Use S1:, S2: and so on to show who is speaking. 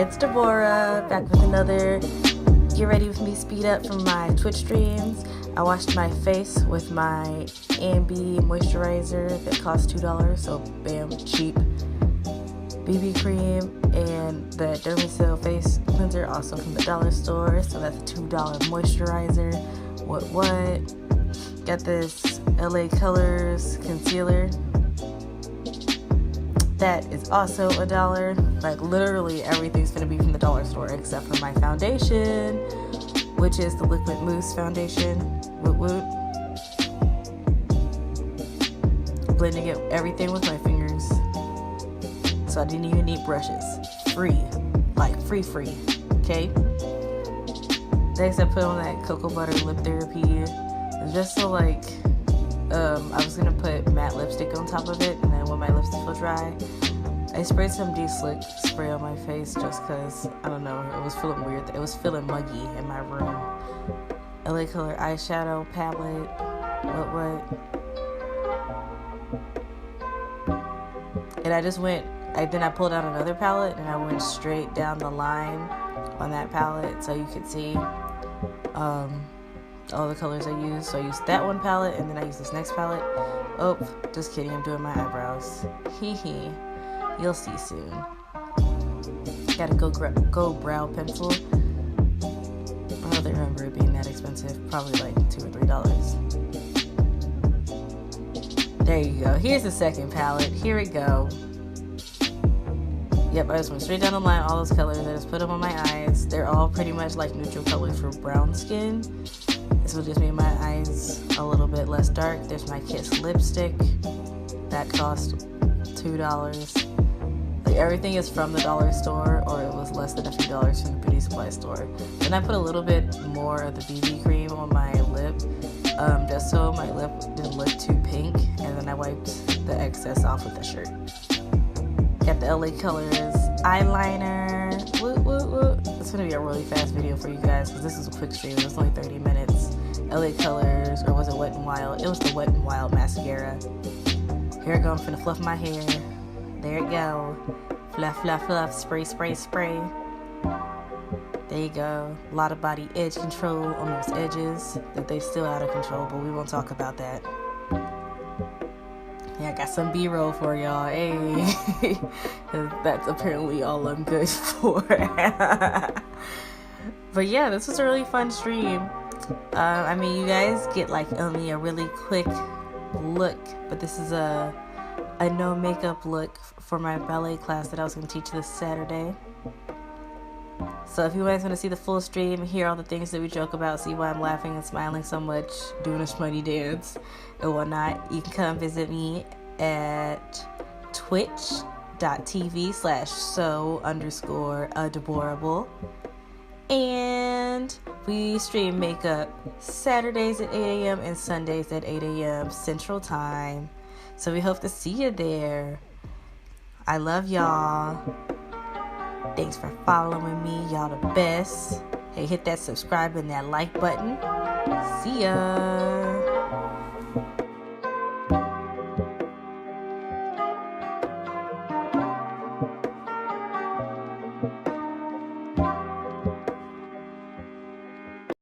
S1: It's Deborah, back with another Get Ready With Me speed up from my Twitch streams. I washed my face with my Ambi moisturizer that cost $2, so bam, cheap. BB cream and the Dermacell face cleanser, also from the dollar store, so that's a $2 moisturizer. What? Got this LA Colors concealer. That is also $1. Like, literally everything's gonna be from the dollar store except for my foundation, which is the Liquid Mousse foundation. Woot woot. Blending it everything with my fingers, so I didn't even need brushes. Free, like free. Okay. Next, I put on that cocoa butter lip therapy, just so like. I was gonna put matte lipstick on top of it, and then when my lips feel dry, I sprayed some De-Slick spray on my face just cause, I don't know, it was feeling weird. It was feeling muggy in my room. LA Color eyeshadow palette. And I pulled out another palette and I went straight down the line on that palette so you could see all the colors I use. So I used that one palette and then I used this next palette. Oh, just kidding, I'm doing my eyebrows. Hee hee. You'll see soon. Got a Go Brow pencil. I don't really remember it being that expensive. Probably like $2 or $3. There you go. Here's the second palette. Here we go. Yep, I just went straight down the line, all those colors. I just put them on my eyes. They're all pretty much like neutral colors for brown skin. This will just make my eyes a little bit less dark. There's my Kiss lipstick. That cost $2. Like, everything is from the dollar store, or it was less than a few dollars from the beauty supply store. Then I put a little bit more of the BB cream on my lip, just so my lip didn't look too pink. And then I wiped the excess off with the shirt. Got the LA Colors eyeliner. Woo, woo, woo. It's gonna be a really fast video for you guys because this is a quick stream. It was only 30 minutes. LA Colors, or was it Wet n Wild? It was the Wet n Wild mascara. Here I go. I'm finna fluff my hair. There it go. Fluff, fluff, fluff. Spray, spray, spray. There you go. A lot of body edge control on those edges that they still out of control, but we won't talk about that. Yeah, I got some B-roll for y'all. Hey, that's apparently all I'm good for. But yeah, this was a really fun stream. I mean, you guys get like only a really quick look, but this is a no makeup look for my ballet class that I was going to teach this Saturday. So if you guys want to see the full stream, hear all the things that we joke about, see why I'm laughing and smiling so much, doing a smutty dance and whatnot, you can come visit me at twitch.tv/so_adorable. And we stream makeup Saturdays at 8 a.m. and Sundays at 8 a.m. Central Time. So we hope to see you there. I love y'all. Thanks for following me. Y'all the best. Hey, hit that subscribe and that like button. See ya.